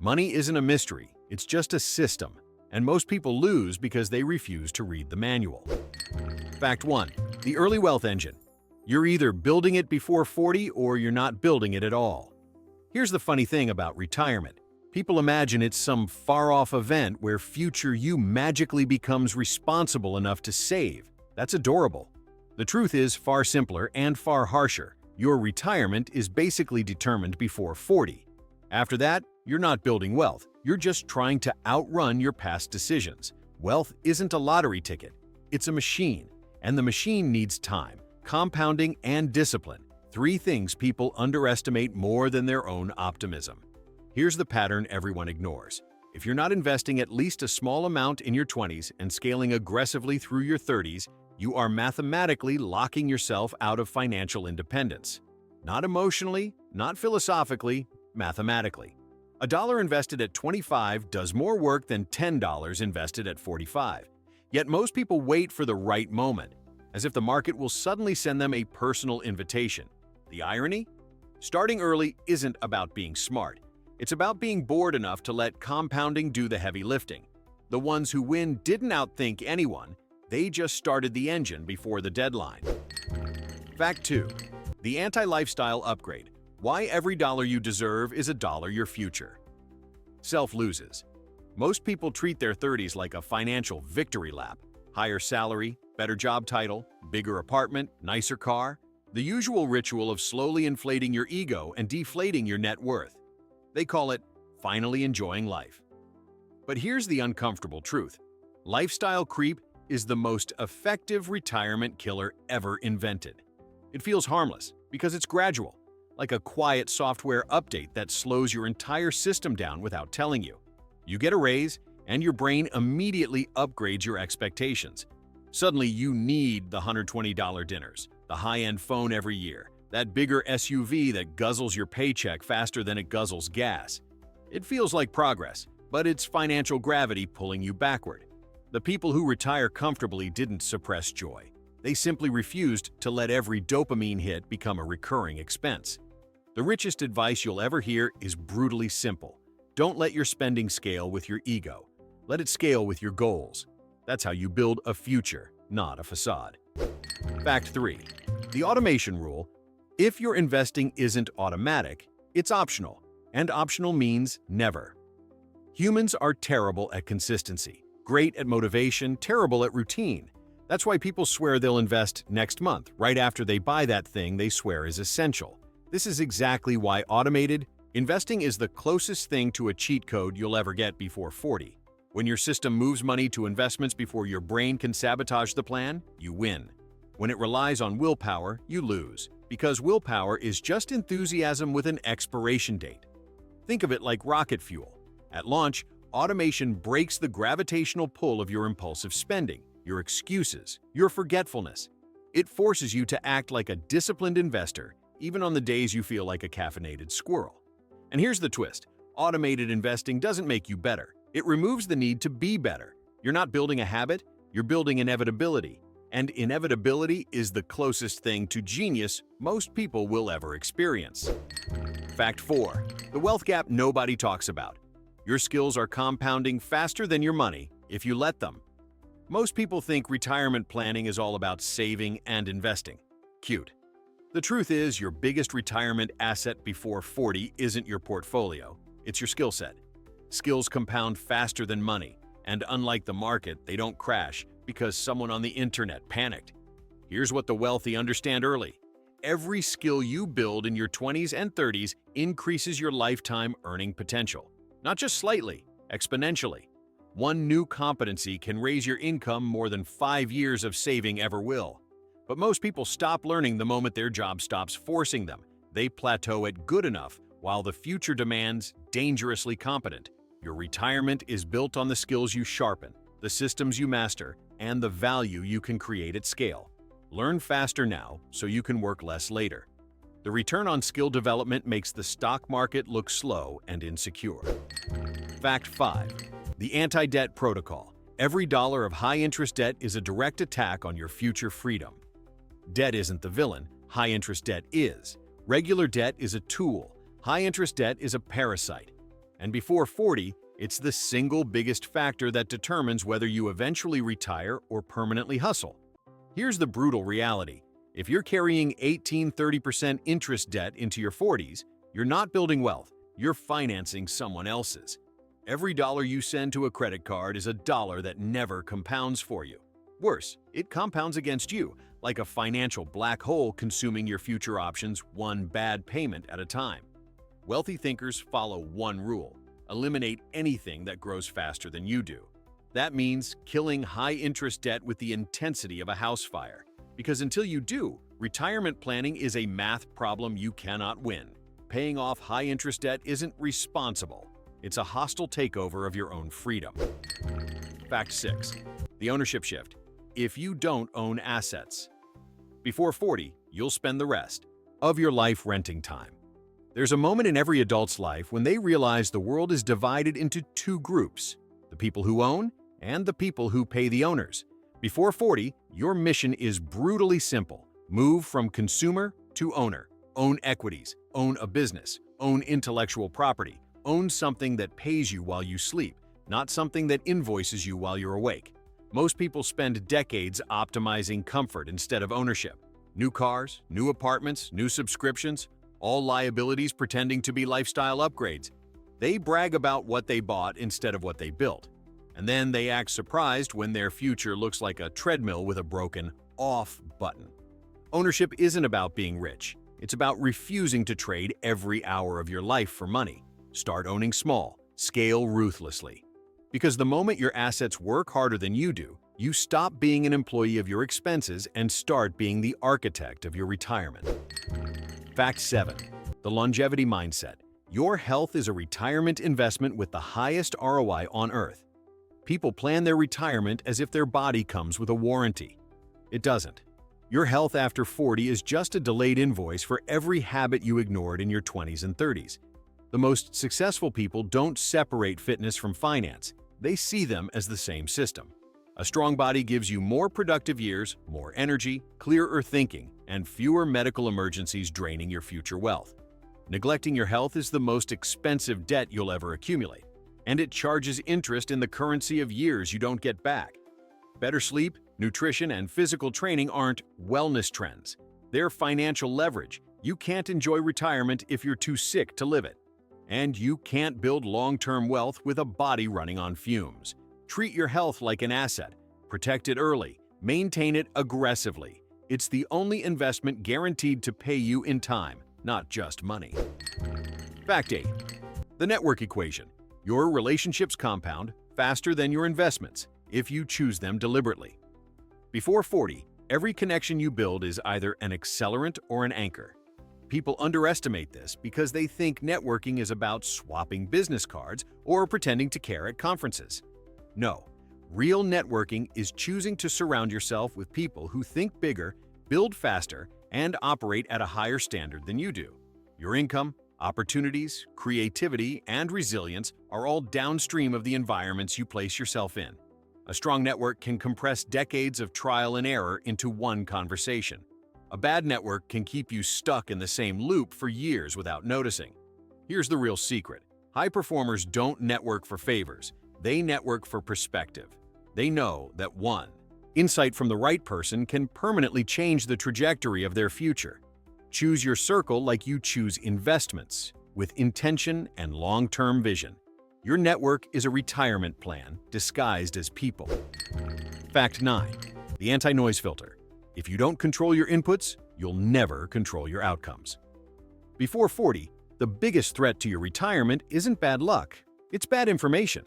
Money isn't a mystery, it's just a system, and most people lose because they refuse to read the manual. Fact 1. The early wealth engine. You're either building it before 40 or you're not building it at all. Here's the funny thing about retirement. People imagine it's some far-off event where future you magically becomes responsible enough to save. That's adorable. The truth is far simpler and far harsher. Your retirement is basically determined before 40. After that, you're not building wealth. You're just trying to outrun your past decisions. Wealth isn't a lottery ticket. It's a machine, and the machine needs time, compounding, and discipline. Three things people underestimate more than their own optimism. Here's the pattern everyone ignores. If you're not investing at least a small amount in your 20s and scaling aggressively through your 30s, you are mathematically locking yourself out of financial independence. Not emotionally, not philosophically, mathematically. A dollar invested at 25 does more work than $10 invested at 45. Yet most people wait for the right moment, as if the market will suddenly send them a personal invitation. The irony? Starting early isn't about being smart. It's about being bored enough to let compounding do the heavy lifting. The ones who win didn't outthink anyone, they just started the engine before the deadline. Fact 2. The anti-lifestyle upgrade. Why every dollar you deserve is a dollar your future. Self loses. Most people treat their 30s like a financial victory lap. Higher salary, better job title, bigger apartment, nicer car. The usual ritual of slowly inflating your ego and deflating your net worth. They call it finally enjoying life. But here's the uncomfortable truth. Lifestyle creep is the most effective retirement killer ever invented. It feels harmless because it's gradual, like a quiet software update that slows your entire system down without telling you. You get a raise, and your brain immediately upgrades your expectations. Suddenly, you need the $120 dinners, the high-end phone every year, that bigger SUV that guzzles your paycheck faster than it guzzles gas. It feels like progress, but it's financial gravity pulling you backward. The people who retire comfortably didn't suppress joy. They simply refused to let every dopamine hit become a recurring expense. The richest advice you'll ever hear is brutally simple. Don't let your spending scale with your ego. Let it scale with your goals. That's how you build a future, not a facade. Fact 3. The automation rule. If your investing isn't automatic, it's optional, and optional means never. Humans are terrible at consistency, great at motivation, terrible at routine. That's why people swear they'll invest next month, right after they buy that thing they swear is essential. This is exactly why automated investing is the closest thing to a cheat code you'll ever get before 40. When your system moves money to investments before your brain can sabotage the plan, you win. When it relies on willpower, you lose. Because willpower is just enthusiasm with an expiration date. Think of it like rocket fuel. At launch, automation breaks the gravitational pull of your impulsive spending, your excuses, your forgetfulness. It forces you to act like a disciplined investor, even on the days you feel like a caffeinated squirrel. And here's the twist. Automated investing doesn't make you better. It removes the need to be better. You're not building a habit, you're building inevitability. And inevitability is the closest thing to genius most people will ever experience. Fact 4. The wealth gap nobody talks about. Your skills are compounding faster than your money if you let them. Most people think retirement planning is all about saving and investing. Cute. The truth is, your biggest retirement asset before 40 isn't your portfolio, it's your skill set. Skills compound faster than money, and unlike the market, they don't crash because someone on the internet panicked. Here's what the wealthy understand early. Every skill you build in your 20s and 30s increases your lifetime earning potential. Not just slightly, exponentially. One new competency can raise your income more than 5 years of saving ever will. But most people stop learning the moment their job stops forcing them. They plateau at good enough, while the future demands dangerously competent. Your retirement is built on the skills you sharpen, the systems you master, and the value you can create at scale. Learn faster now so you can work less later. The return on skill development makes the stock market look slow and insecure. Fact 5. The anti-debt protocol. Every dollar of high-interest debt is a direct attack on your future freedom. Debt isn't the villain, high-interest debt is. Regular debt is a tool. High-interest debt is a parasite. And before 40, it's the single biggest factor that determines whether you eventually retire or permanently hustle. Here's the brutal reality. If you're carrying 18–30% interest debt into your 40s, you're not building wealth, you're financing someone else's. Every dollar you send to a credit card is a dollar that never compounds for you. Worse, it compounds against you, like a financial black hole consuming your future options one bad payment at a time. Wealthy thinkers follow one rule: eliminate anything that grows faster than you do. That means killing high-interest debt with the intensity of a house fire. Because until you do, retirement planning is a math problem you cannot win. Paying off high-interest debt isn't responsible. It's a hostile takeover of your own freedom. Fact 6. The ownership shift. If you don't own assets. Before 40, you'll spend the rest of your life renting time. There's a moment in every adult's life when they realize the world is divided into two groups: the people who own and the people who pay the owners. Before 40, your mission is brutally simple. Move from consumer to owner. Own equities, own a business, own intellectual property, own something that pays you while you sleep, not something that invoices you while you're awake. Most people spend decades optimizing comfort instead of ownership. New cars, new apartments, new subscriptions, all liabilities pretending to be lifestyle upgrades. They brag about what they bought instead of what they built. And then they act surprised when their future looks like a treadmill with a broken off button. Ownership isn't about being rich. It's about refusing to trade every hour of your life for money. Start owning small, scale ruthlessly. Because the moment your assets work harder than you do, you stop being an employee of your expenses and start being the architect of your retirement. Fact 7. The longevity mindset. Your health is a retirement investment with the highest ROI on earth. People plan their retirement as if their body comes with a warranty. It doesn't. Your health after 40 is just a delayed invoice for every habit you ignored in your 20s and 30s. The most successful people don't separate fitness from finance. They see them as the same system. A strong body gives you more productive years, more energy, clearer thinking, and fewer medical emergencies draining your future wealth. Neglecting your health is the most expensive debt you'll ever accumulate, and it charges interest in the currency of years you don't get back. Better sleep, nutrition, and physical training aren't wellness trends. They're financial leverage. You can't enjoy retirement if you're too sick to live it. And you can't build long-term wealth with a body running on fumes. Treat your health like an asset. Protect it early. Maintain it aggressively. It's the only investment guaranteed to pay you in time, not just money. Fact 8. The network equation. Your relationships compound faster than your investments if you choose them deliberately. Before 40, every connection you build is either an accelerant or an anchor. People underestimate this because they think networking is about swapping business cards or pretending to care at conferences. No, real networking is choosing to surround yourself with people who think bigger, build faster, and operate at a higher standard than you do. Your income, opportunities, creativity, and resilience are all downstream of the environments you place yourself in. A strong network can compress decades of trial and error into one conversation. A bad network can keep you stuck in the same loop for years without noticing. Here's the real secret. High performers don't network for favors. They network for perspective. They know that one insight from the right person can permanently change the trajectory of their future. Choose your circle like you choose investments, with intention and long-term vision. Your network is a retirement plan disguised as people. Fact 9. The anti-noise filter. If you don't control your inputs, you'll never control your outcomes. Before 40, the biggest threat to your retirement isn't bad luck, it's bad information.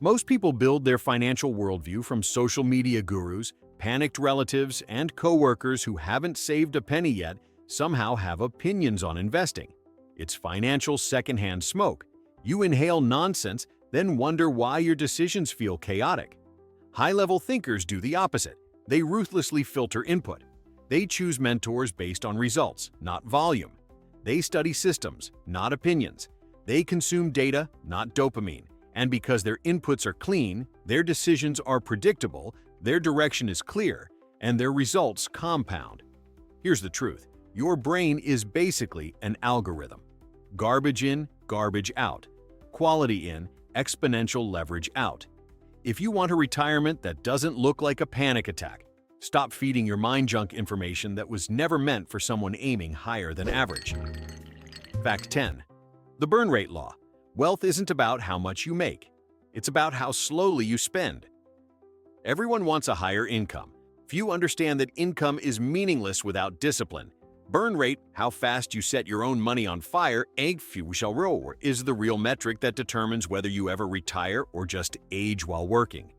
Most people build their financial worldview from social media gurus, panicked relatives, and coworkers who haven't saved a penny yet somehow have opinions on investing. It's financial secondhand smoke. You inhale nonsense, then wonder why your decisions feel chaotic. High-level thinkers do the opposite. They ruthlessly filter input. They choose mentors based on results, not volume. They study systems, not opinions. They consume data, not dopamine. And because their inputs are clean, their decisions are predictable, their direction is clear, and their results compound. Here's the truth. Your brain is basically an algorithm. Garbage in, garbage out. quality in, exponential leverage out. If you want a retirement that doesn't look like a panic attack, stop feeding your mind junk information that was never meant for someone aiming higher than average. Fact 10. The burn rate law. Wealth isn't about how much you make. It's about how slowly you spend. Everyone wants a higher income. Few understand that income is meaningless without discipline. Burn rate, how fast you set your own money on fire, is the real metric that determines whether you ever retire or just age while working.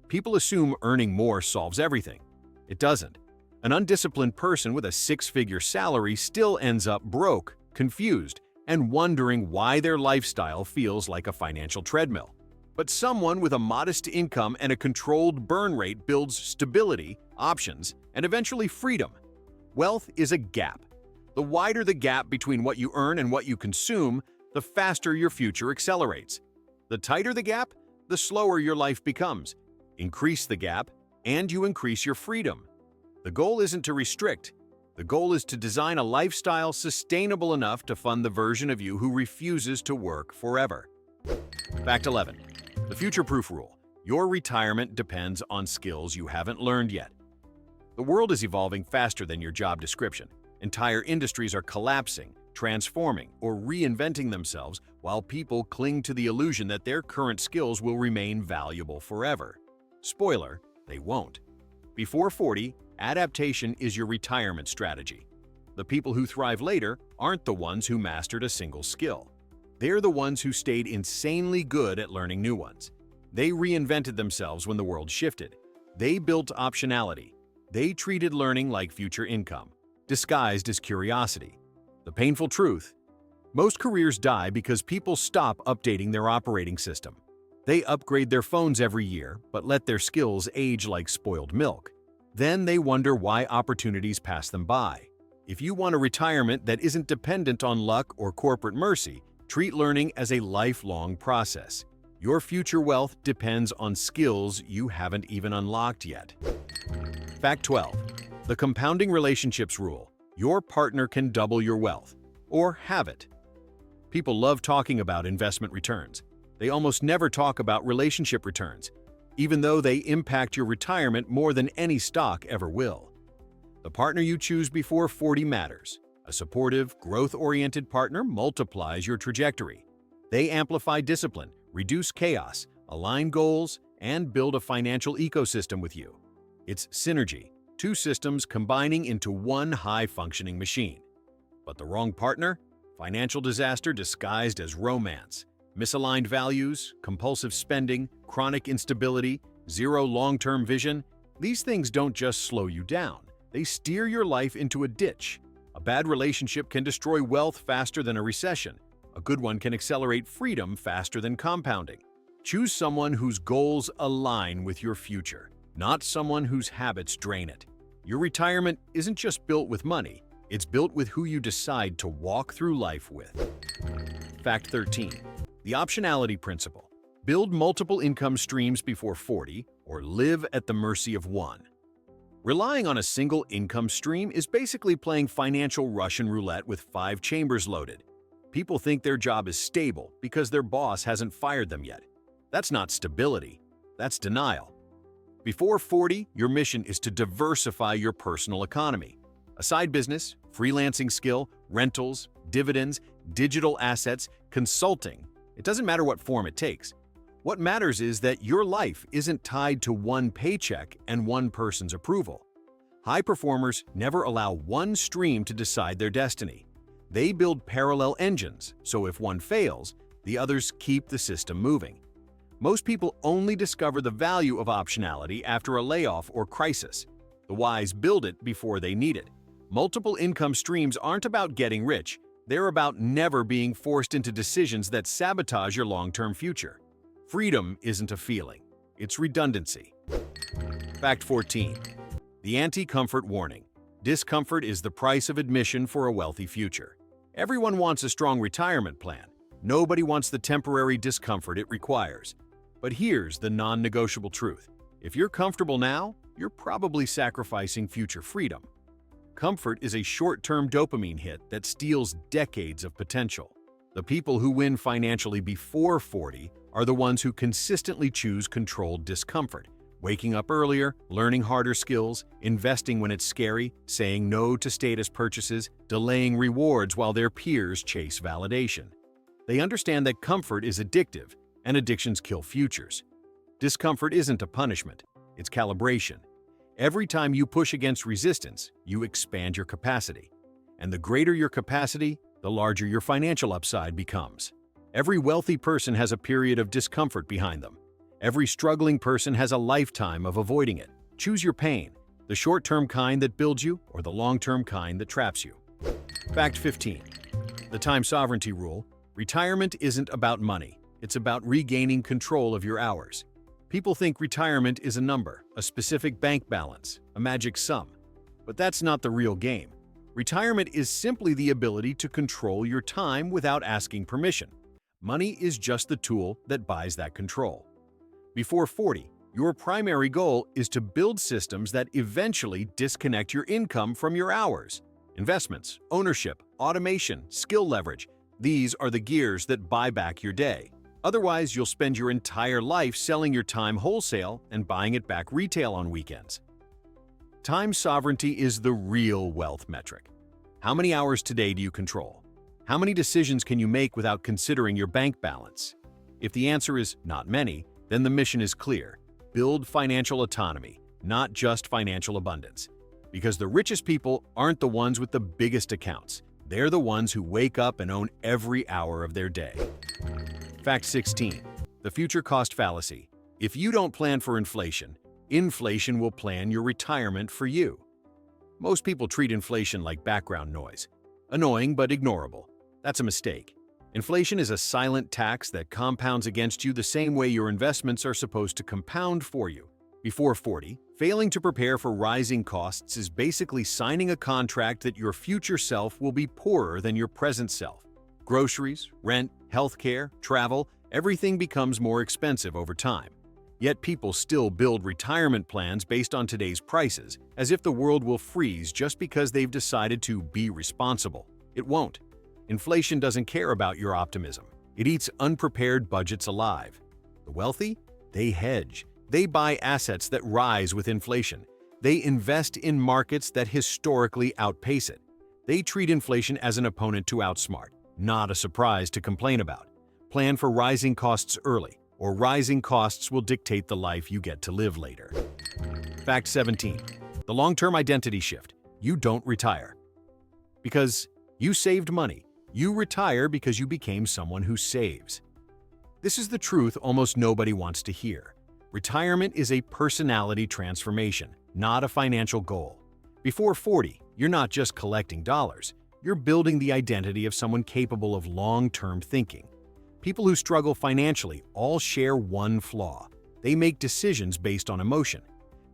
People assume earning more solves everything. It doesn't. An undisciplined person with a six-figure salary still ends up broke, confused, and wondering why their lifestyle feels like a financial treadmill. But someone with a modest income and a controlled burn rate builds stability, options, and eventually freedom. Wealth is a gap. The wider the gap between what you earn and what you consume, the faster your future accelerates. The tighter the gap, the slower your life becomes. Increase the gap, and you increase your freedom. The goal isn't to restrict. The goal is to design a lifestyle sustainable enough to fund the version of you who refuses to work forever. Fact 11. The future-proof rule. Your retirement depends on skills you haven't learned yet. The world is evolving faster than your job description. Entire industries are collapsing, transforming, or reinventing themselves while people cling to the illusion that their current skills will remain valuable forever. Spoiler, they won't. Before 40, adaptation is your retirement strategy. The people who thrive later aren't the ones who mastered a single skill. They're the ones who stayed insanely good at learning new ones. They reinvented themselves when the world shifted. They built optionality. They treated learning like future income, disguised as curiosity. The painful truth: most careers die because people stop updating their operating system. They upgrade their phones every year, but let their skills age like spoiled milk. Then they wonder why opportunities pass them by. If you want a retirement that isn't dependent on luck or corporate mercy, treat learning as a lifelong process. Your future wealth depends on skills you haven't even unlocked yet. Fact 12. The compounding relationships rule. Your partner can double your wealth, or have it. People love talking about investment returns. They almost never talk about relationship returns, even though they impact your retirement more than any stock ever will. The partner you choose before 40 matters. A supportive, growth-oriented partner multiplies your trajectory. They amplify discipline, reduce chaos, align goals, and build a financial ecosystem with you. It's synergy, two systems combining into one high-functioning machine. But the wrong partner? Financial disaster disguised as romance. Misaligned values, compulsive spending, chronic instability, zero long-term vision. These things don't just slow you down. They steer your life into a ditch. A bad relationship can destroy wealth faster than a recession. A good one can accelerate freedom faster than compounding. Choose someone whose goals align with your future, not someone whose habits drain it. Your retirement isn't just built with money, it's built with who you decide to walk through life with. Fact 13. The optionality principle. Build multiple income streams before 40 or live at the mercy of one. Relying on a single income stream is basically playing financial Russian roulette with 5 chambers loaded. People think their job is stable because their boss hasn't fired them yet. That's not stability, that's denial. Before 40, your mission is to diversify your personal economy. A side business, freelancing skill, rentals, dividends, digital assets, consulting. It doesn't matter what form it takes. What matters is that your life isn't tied to one paycheck and one person's approval. High performers never allow one stream to decide their destiny. They build parallel engines, so if one fails, the others keep the system moving. Most people only discover the value of optionality after a layoff or crisis. The wise build it before they need it. Multiple income streams aren't about getting rich. They're about never being forced into decisions that sabotage your long-term future. Freedom isn't a feeling, it's redundancy. Fact 14. The anti-comfort warning. Discomfort is the price of admission for a wealthy future. Everyone wants a strong retirement plan. Nobody wants the temporary discomfort it requires. But here's the non-negotiable truth. If you're comfortable now, you're probably sacrificing future freedom. Comfort is a short-term dopamine hit that steals decades of potential. The people who win financially before 40 are the ones who consistently choose controlled discomfort, waking up earlier, learning harder skills, investing when it's scary, saying no to status purchases, delaying rewards while their peers chase validation. They understand that comfort is addictive, and addictions kill futures. Discomfort isn't a punishment, it's calibration. Every time you push against resistance, you expand your capacity. And the greater your capacity, the larger your financial upside becomes. Every wealthy person has a period of discomfort behind them. Every struggling person has a lifetime of avoiding it. Choose your pain, the short-term kind that builds you or the long-term kind that traps you. Fact 15. The time sovereignty rule. Retirement isn't about money. It's about regaining control of your hours. People think retirement is a number, a specific bank balance, a magic sum. But that's not the real game. Retirement is simply the ability to control your time without asking permission. Money is just the tool that buys that control. Before 40, your primary goal is to build systems that eventually disconnect your income from your hours. Investments, ownership, automation, skill leverage, these are the gears that buy back your day. Otherwise, you'll spend your entire life selling your time wholesale and buying it back retail on weekends. Time sovereignty is the real wealth metric. How many hours today do you control? How many decisions can you make without considering your bank balance? If the answer is not many, then the mission is clear. Build financial autonomy, not just financial abundance. Because the richest people aren't the ones with the biggest accounts. They're the ones who wake up and own every hour of their day. Fact 16. The future cost fallacy. If you don't plan for inflation, inflation will plan your retirement for you. Most people treat inflation like background noise. Annoying but ignorable. That's a mistake. Inflation is a silent tax that compounds against you the same way your investments are supposed to compound for you. Before 40, failing to prepare for rising costs is basically signing a contract that your future self will be poorer than your present self. Groceries, rent, healthcare, travel, everything becomes more expensive over time. Yet people still build retirement plans based on today's prices, as if the world will freeze just because they've decided to be responsible. It won't. Inflation doesn't care about your optimism. It eats unprepared budgets alive. The wealthy? They hedge. They buy assets that rise with inflation. They invest in markets that historically outpace it. They treat inflation as an opponent to outsmart, not a surprise to complain about. Plan for rising costs early, or rising costs will dictate the life you get to live later. Fact 17. The long-term identity shift. You don't retire because you saved money. You retire because you became someone who saves. This is the truth almost nobody wants to hear. Retirement is a personality transformation, not a financial goal. Before 40, you're not just collecting dollars. You're building the identity of someone capable of long-term thinking. People who struggle financially all share one flaw. They make decisions based on emotion.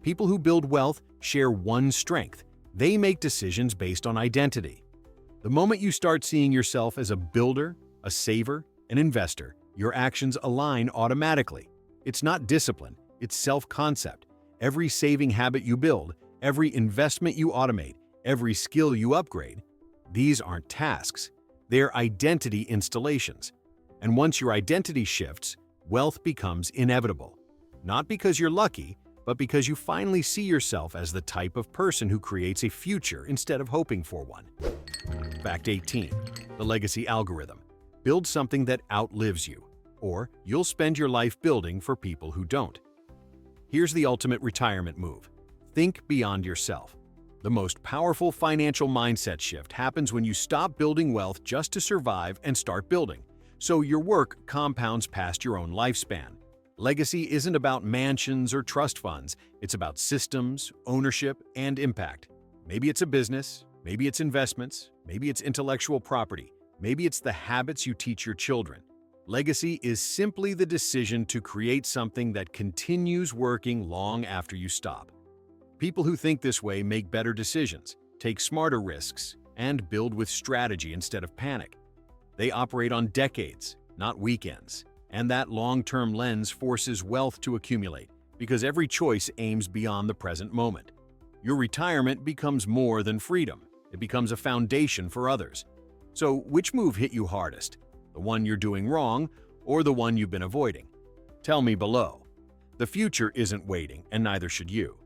People who build wealth share one strength. They make decisions based on identity. The moment you start seeing yourself as a builder, a saver, an investor, your actions align automatically. It's not discipline, it's self-concept. Every saving habit you build, every investment you automate, every skill you upgrade, these aren't tasks. They're identity installations. And once your identity shifts, wealth becomes inevitable. Not because you're lucky, but because you finally see yourself as the type of person who creates a future instead of hoping for one. Fact 18. The legacy algorithm. Build something that outlives you, or you'll spend your life building for people who don't. Here's the ultimate retirement move. Think beyond yourself. The most powerful financial mindset shift happens when you stop building wealth just to survive and start building, so your work compounds past your own lifespan. Legacy isn't about mansions or trust funds, it's about systems, ownership, and impact. Maybe it's a business, maybe it's investments, maybe it's intellectual property, maybe it's the habits you teach your children. Legacy is simply the decision to create something that continues working long after you stop. People who think this way make better decisions, take smarter risks, and build with strategy instead of panic. They operate on decades, not weekends, and that long-term lens forces wealth to accumulate because every choice aims beyond the present moment. Your retirement becomes more than freedom. It becomes a foundation for others. So which move hit you hardest? the one you're doing wrong, or the one you've been avoiding? Tell me below. The future isn't waiting, and neither should you.